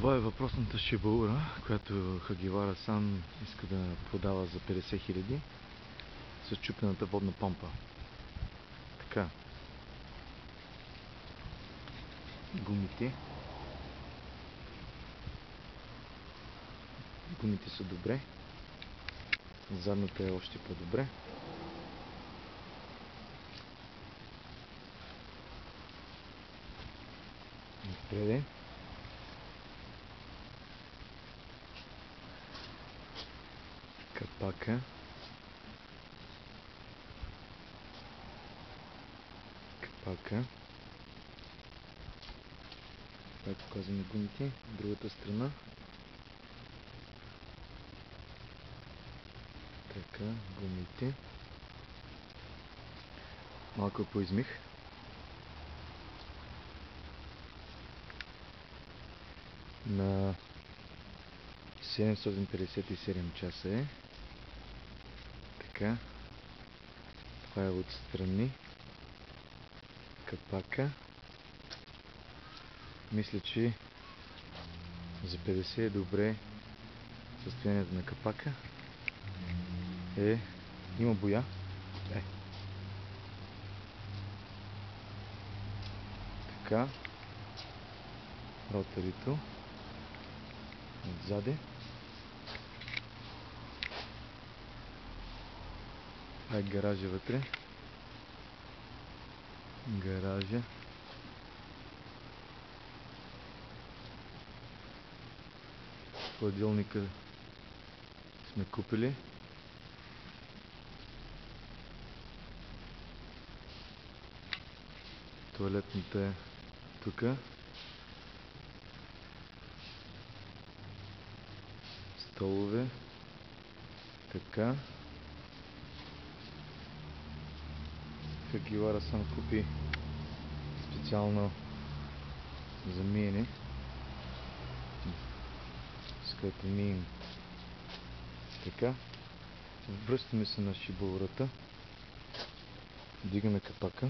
Това е въпросната шибаура, която Хагивара Сан иска да продава за 50 000 с чупената водна помпа. Така. Гумите. Гумите са добре. Задната е още по-добре. Отпреде. Капака. Капака. Пак показваме гумите. Другата страна. Така, гумите. Малко поизмих. На 757 часа е. Така. Това е отстрани. Капака. Мисля, че за 50 е добре състоянието на капака. Има боя. Така. Ротарито. Отзаде. Това е гаража вътре. Гаража. Хладилника сме купили. Туалетната е тука. Столове. Така. Хагивара Сан купи специално за миене, с което мием. Така. Връщаме се на шибаурата. Дигаме капака.